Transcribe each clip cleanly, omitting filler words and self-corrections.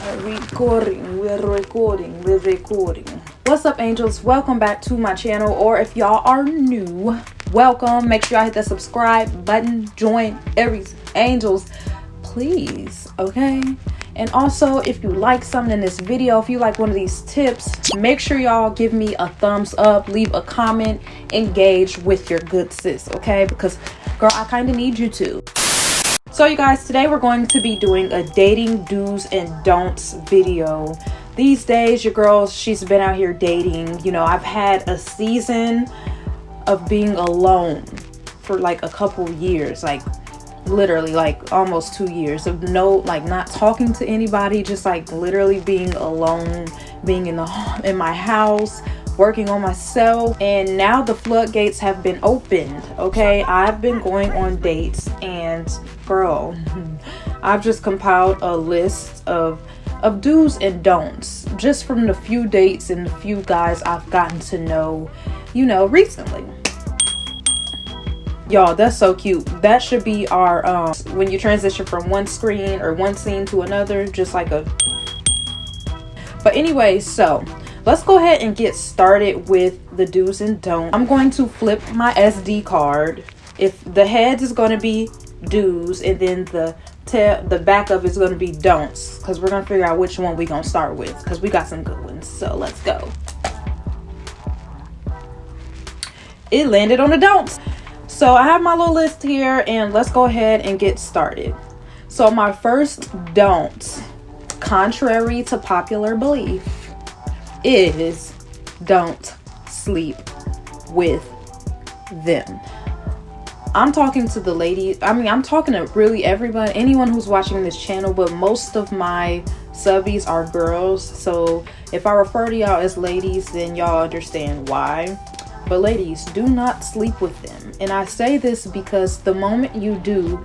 We're recording. What's up, angels? Welcome back to my channel, or if y'all are new, welcome. Make sure y'all hit that subscribe button, join everything, angels, please, okay? And also, if you like something in this video, if you like one of these tips, make sure y'all give me a thumbs up, leave a comment, engage with your good sis, okay? Because girl, I kind of need you to. So you guys, today we're going to be doing a dating do's and don'ts video. These days, your girl, she's been out here dating. You know, I've had a season of being alone for like a couple years, like literally like almost 2 years of not talking to anybody, just like literally being alone, being in my house, working on myself. And now the floodgates have been opened, okay? I've been going on dates, and girl, I've just compiled a list of do's and don'ts just from the few dates and the few guys I've gotten to know, you know, recently. Y'all, that's so cute. That should be our when you transition from one screen or one scene to another, just like a. But anyway, so let's go ahead and get started with the do's and don'ts. I'm going to flip my SD card. If the heads is going to be do's, and then the back of is going to be don'ts, because we're going to figure out which one we're going to start with, because we got some good ones. So let's go. It landed on the don'ts. So I have my little list here, and let's go ahead and get started. So my first don't, contrary to popular belief, is don't sleep with them. I'm talking to the ladies. I mean, I'm talking to really everyone, anyone who's watching this channel, but most of my subbies are girls. So if I refer to y'all as ladies, then y'all understand why. But ladies, do not sleep with them. And I say this because the moment you do,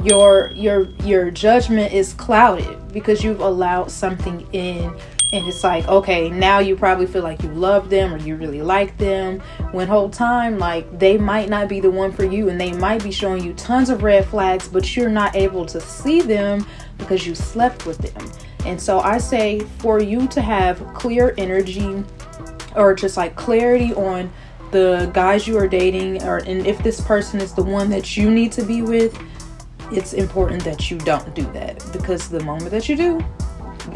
your judgment is clouded because you've allowed something in. And it's like, okay, now you probably feel like you love them or you really like them, when whole time, like, they might not be the one for you, and they might be showing you tons of red flags, but you're not able to see them because you slept with them. And so I say, for you to have clear energy, or just like clarity on the guys you are dating, and if this person is the one that you need to be with, it's important that you don't do that, because the moment that you do,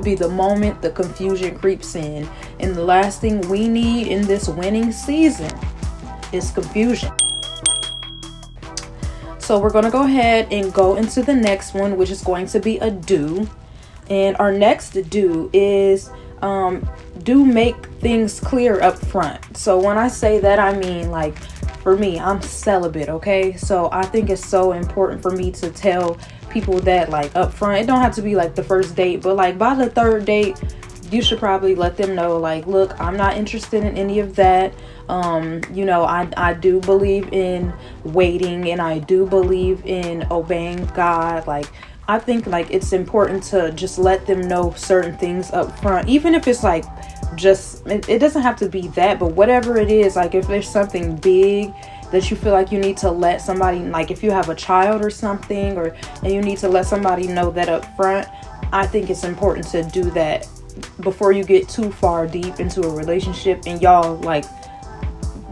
be the moment the confusion creeps in. And the last thing we need in this winning season is confusion. So we're going to go ahead and go into the next one, which is going to be a do. And our next do is do make things clear up front. So when I say that, I mean, like, for me, I'm celibate, okay? So I think it's so important for me to tell people that, like, up front. It don't have to be like the first date, but like by the third date, you should probably let them know, like, look, I'm not interested in any of that. You know, I do believe in waiting, and I do believe in obeying God. Like, I think, like, it's important to just let them know certain things up front, even if it's like just it doesn't have to be that, but whatever it is, like if there's something big that you feel like you need to let somebody, like if you have a child or something, and you need to let somebody know that up front, I think it's important to do that before you get too far deep into a relationship and y'all, like,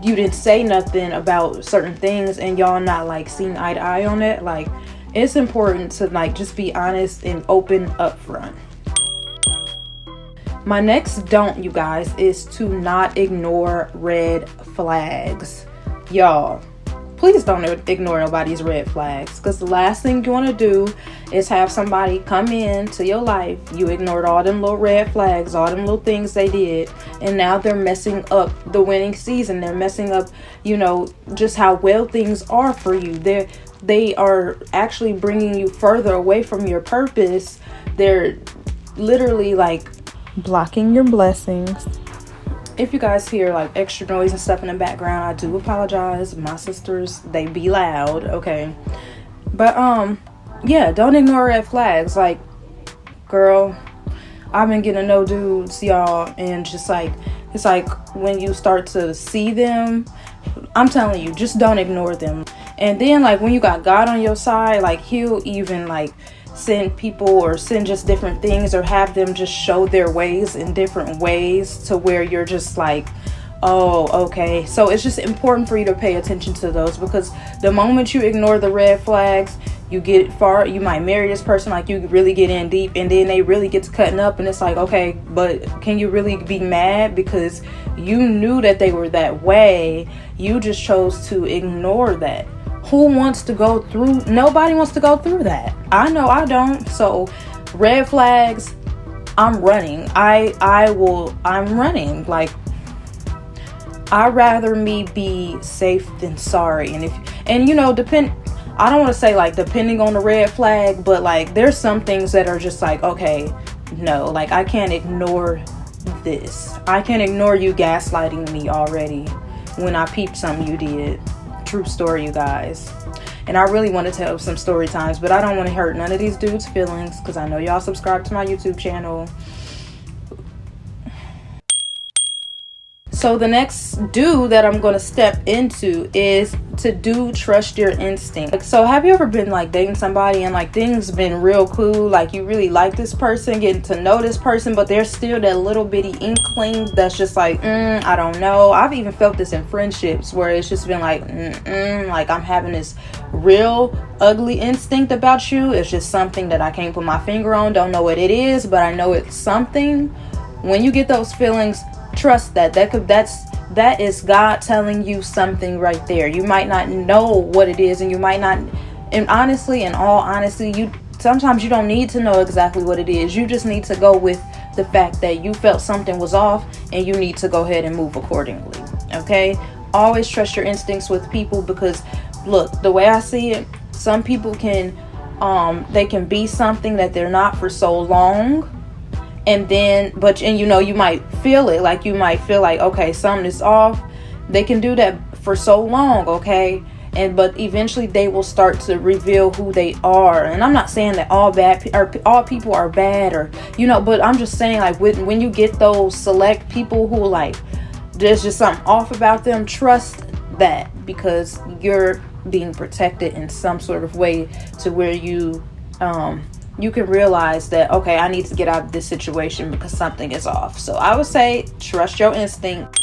you didn't say nothing about certain things and y'all not like seeing eye to eye on it. Like, it's important to like just be honest and open up front. My next don't, you guys, is to not ignore red flags. Y'all, please don't ignore nobody's red flags, because the last thing you want to do is have somebody come into your life, you ignored all them little red flags, all them little things they did, and now they're messing up the winning season. They're messing up, you know, just how well things are for you. They are actually bringing you further away from your purpose. They're literally like blocking your blessings. If you guys hear like extra noise and stuff in the background, I do apologize. My sisters, they be loud, okay? But yeah, don't ignore red flags. Like, girl, I've been getting to know dudes, y'all, and just like, it's like when you start to see them, I'm telling you, just don't ignore them. And then like when you got God on your side, like he'll even like send people or send just different things, or have them just show their ways in different ways to where you're just like, oh, okay. So it's just important for you to pay attention to those, because the moment you ignore the red flags, you get far. You might marry this person, like you really get in deep, and then they really get to cutting up, and it's like, okay, but can you really be mad because you knew that they were that way? You just chose to ignore that. Who wants to go through? Nobody wants to go through that. I know I don't. So red flags, I'm running. I'm running. Like, I'd rather me be safe than sorry. And you know, I don't want to say like depending on the red flag, but like there's some things that are just like, okay, no, like I can't ignore this. I can't ignore you gaslighting me already when I peeped something you did. True story, you guys. And I really want to tell some story times, but I don't want to hurt none of these dudes' feelings, because I know y'all subscribe to my YouTube channel. So the next do that I'm going to step into is to trust your instinct. Like, so have you ever been like dating somebody and like things been real cool, like you really like this person, getting to know this person, but there's still that little bitty inkling that's just like, I don't know. I've even felt this in friendships where it's just been like, like I'm having this real ugly instinct about you. It's just something that I can't put my finger on, don't know what it is, but I know it's something. When you get those feelings, trust that that is God telling you something right there. You might not know what it is, and you might not, and honestly, in all honesty, sometimes you don't need to know exactly what it is. You just need to go with the fact that you felt something was off, and you need to go ahead and move accordingly. Okay, always trust your instincts with people, because look, the way I see it, some people can they can be something that they're not for so long. And then, and you know, you might feel it, like you might feel like, okay, something is off. They can do that for so long, okay? But eventually they will start to reveal who they are. And I'm not saying that all people are bad, or, you know, but I'm just saying, like, when you get those select people who, like, there's just something off about them, trust that, because you're being protected in some sort of way to where you can realize that, okay, I need to get out of this situation because something is off. So I would say trust your instinct.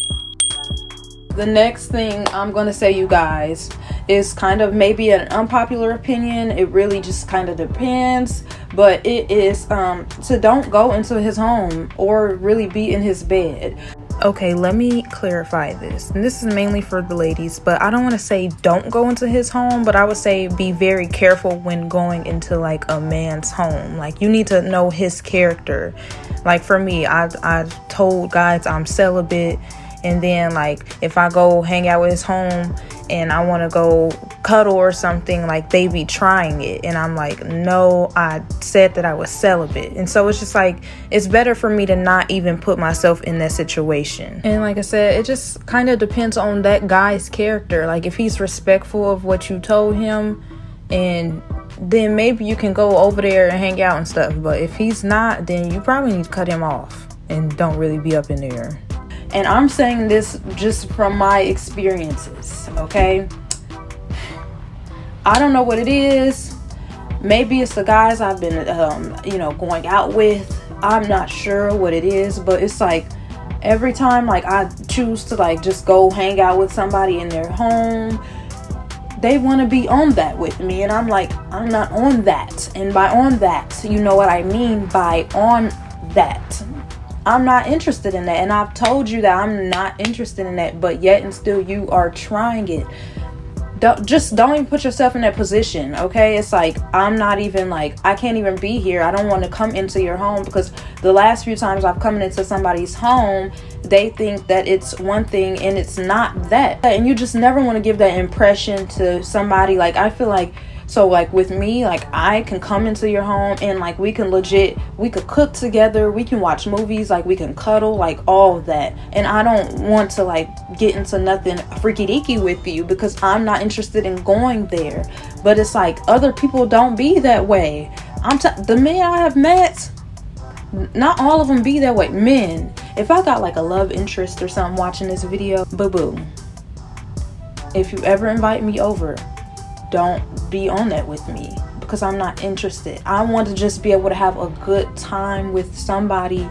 The next thing I'm going to say, you guys, is kind of maybe an unpopular opinion. It really just kind of depends. But it is to don't go into his home or really be in his bed. Okay, let me clarify this. And this is mainly for the ladies, but I don't want to say don't go into his home, but I would say be very careful when going into like a man's home. Like, you need to know his character. Like, for me, I told guys I'm celibate, and then like if I go hang out with his home and I want to go cuddle or something, like they be trying it, and I'm like, no, I said that I was celibate. And so it's just like, it's better for me to not even put myself in that situation. And like I said, it just kind of depends on that guy's character. Like, if he's respectful of what you told him, and then maybe you can go over there and hang out and stuff. But if he's not, then you probably need to cut him off and don't really be up in there. And I'm saying this just from my experiences, okay? I don't know what it is. Maybe it's the guys I've been, going out with. I'm not sure what it is, but it's like every time like I choose to like just go hang out with somebody in their home, they want to be on that with me. And I'm like, I'm not on that. And by on that, you know what I mean by on that. I'm not interested in that, and I've told you that I'm not interested in that, but yet and still you are trying it. Don't even put yourself in that position, okay? It's like, I'm not even like, I can't even be here. I don't want to come into your home, because the last few times I've come into somebody's home, they think that it's one thing and it's not that. And you just never want to give that impression to somebody. Like, I feel like, so like with me, like I can come into your home and like we could cook together, we can watch movies, like we can cuddle, like all of that. And I don't want to like get into nothing freaky deaky with you, because I'm not interested in going there. But it's like other people don't be that way. The men I have met, not all of them be that way. Men, if I got like a love interest or something watching this video, boo-boo, if you ever invite me over, don't be on that with me, because I'm not interested. I want to just be able to have a good time with somebody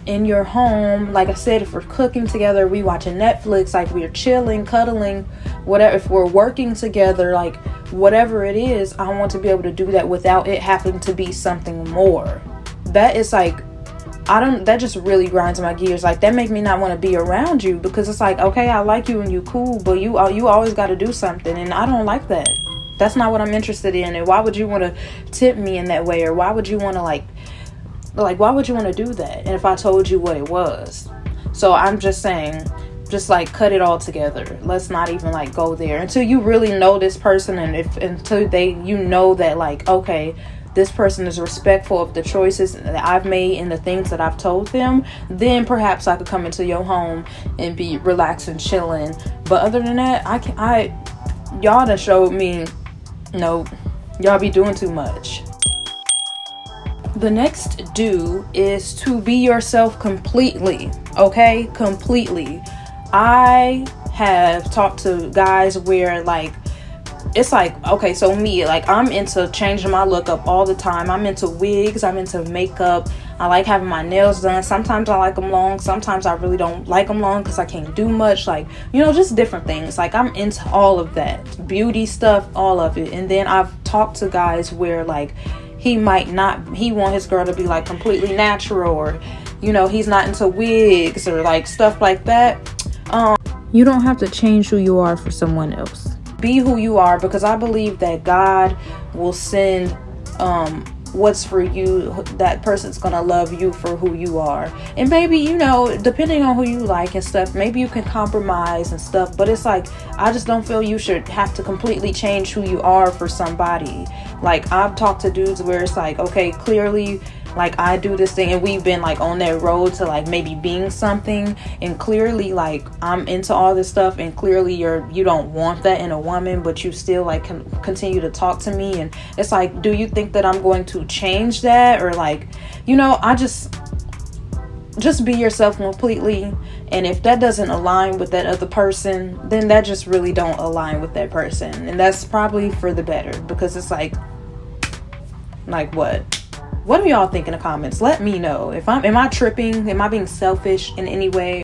in your home. Like I said, if we're cooking together, we watching Netflix, like we're chilling, cuddling, whatever. If we're working together, like whatever it is, I want to be able to do that without it having to be something more. That is like, that just really grinds my gears. Like, that make me not want to be around you, because it's like, okay, I like you and you cool, but you always got to do something, and I don't like that. That's not what I'm interested in. And why would you want to tip me in that way? Or why would you want to like why would you want to do that? And if I told you what it was? So I'm just saying, just like cut it all together. Let's not even like go there until you really know this person, and until you know that, like, okay, this person is respectful of the choices that I've made and the things that I've told them, then perhaps I could come into your home and be relaxed and chilling. But other than that, y'all done showed me, no, y'all be doing too much. The next do is to be yourself completely, okay? Completely. I have talked to guys where, like, it's like, okay, so me, like, I'm into changing my look up all the time. I'm into wigs, I'm into makeup. I like having my nails done. Sometimes I like them long, sometimes I really don't like them long because I can't do much, like, you know, just different things. Like, I'm into all of that beauty stuff, all of it. And then I've talked to guys where, like, he want his girl to be like completely natural, or, you know, he's not into wigs or like stuff like that. You don't have to change who you are for someone else. Be who you are, because I believe that God will send what's for you. That person's gonna love you for who you are. And maybe, you know, depending on who you like and stuff, maybe you can compromise and stuff, but it's like, I just don't feel you should have to completely change who you are for somebody. Like, I've talked to dudes where it's like, okay, clearly, like, I do this thing and we've been like on that road to like maybe being something, and clearly, like, I'm into all this stuff, and clearly you don't want that in a woman, but you still like continue to talk to me. And it's like, do you think that I'm going to change that? Or like, you know, I just be yourself completely. And if that doesn't align with that other person, then that just really don't align with that person, and that's probably for the better, because it's like what do y'all think in the comments? Let me know. Am I tripping? Am I being selfish in any way?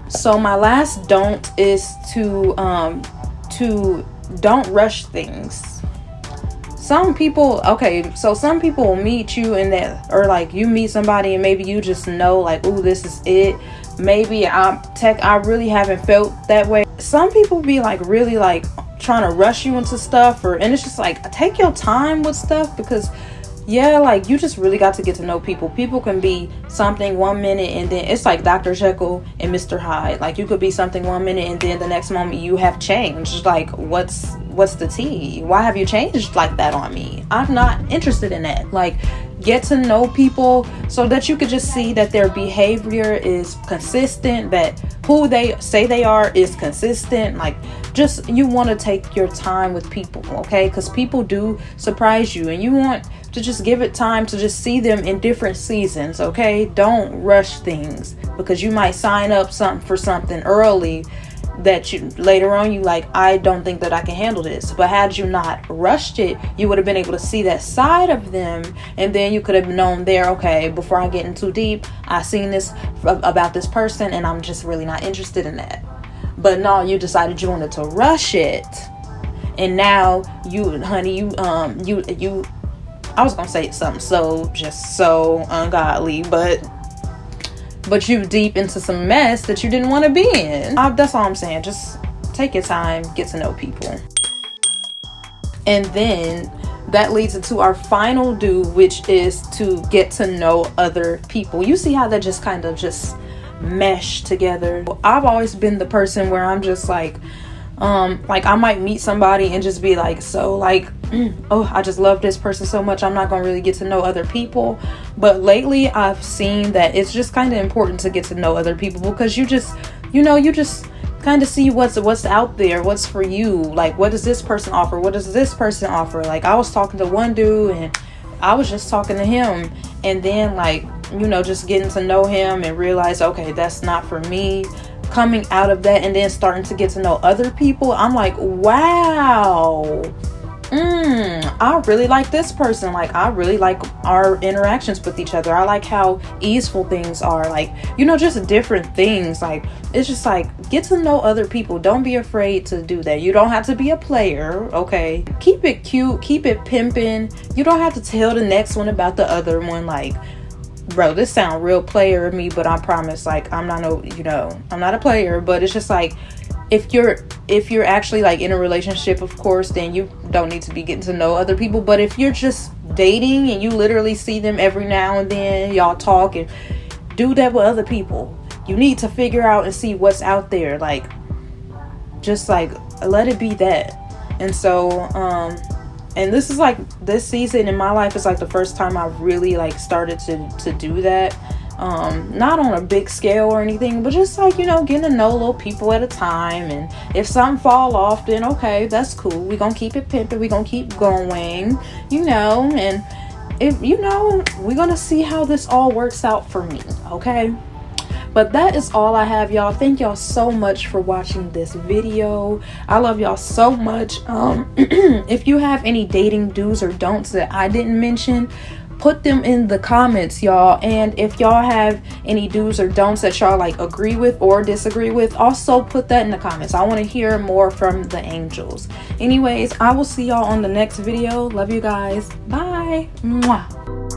So my last don't is to don't rush things. Some people will meet you in that, or like you meet somebody and maybe you just know, like, ooh, this is it. Maybe I really haven't felt that way. Some people be like really like trying to rush you into stuff, and it's just like, take your time with stuff, because yeah, like, you just really got to get to know people. People can be something one minute, and then it's like Dr. Jekyll and Mr. Hyde. Like, you could be something one minute, and then the next moment you have changed. Like, what's the tea? Why have you changed like that on me? I'm not interested in that. Like, get to know people so that you could just see that their behavior is consistent, that who they say they are is consistent. Like, just, you want to take your time with people, okay? Because people do surprise you, and you want to just give it time to just see them in different seasons, okay? Don't rush things, because you might sign up for something early that you later on you like, I don't think that I can handle this. But had you not rushed it, you would have been able to see that side of them, and then you could have known there, okay, before I get in too deep, I seen this about this person and I'm just really not interested in that. But no, you decided you wanted to rush it, and now I was gonna say something so ungodly, but you deep into some mess that you didn't want to be in. That's all I'm saying. Just take your time, get to know people. And then that leads into our final do, which is to get to know other people. You see how that just kind of just mesh together. I've always been the person where I'm just like I might meet somebody and just be like, so like, oh, I just love this person so much, I'm not gonna really get to know other people. But lately I've seen that it's just kind of important to get to know other people, because you just kind of see what's out there, what's for you. Like, what does this person offer? What does this person offer? Like, I was talking to one dude and I was just talking to him, and then like, just getting to know him and realize, okay, that's not for me. Coming out of that and then starting to get to know other people, I'm like, wow, I really like this person. Like, I really like our interactions with each other. I like how easeful things are. Like, you know, just different things. Like, it's just like, get to know other people. Don't be afraid to do that. You don't have to be a player, okay? Keep it cute. Keep it pimping. You don't have to tell the next one about the other one. Like, bro, this sound real player of me, but I promise, like, I'm not no, you know, I'm not a player. But it's just like, if you're actually like in a relationship, of course, then you don't need to be getting to know other people. But if you're just dating and you literally see them every now and then, y'all talk, and do that with other people. You need to figure out and see what's out there. Like, just like, let it be that. And so and this is like, this season in my life is like the first time I really like started to do that. Not on a big scale or anything, but just like, you know, getting to know little people at a time. And if some fall off, then okay, that's cool. We're gonna keep it pimping. We're gonna keep going, you know. And if, you know, we're gonna see how this all works out for me, okay? But that is all I have, y'all. Thank y'all so much for watching this video. I love y'all so much. If you have any dating do's or don'ts that I didn't mention, put them in the comments, y'all. And if y'all have any do's or don'ts that y'all like agree with or disagree with, also put that in the comments. I want to hear more from the angels. Anyways, I will see y'all on the next video. Love you guys. Bye. Mwah.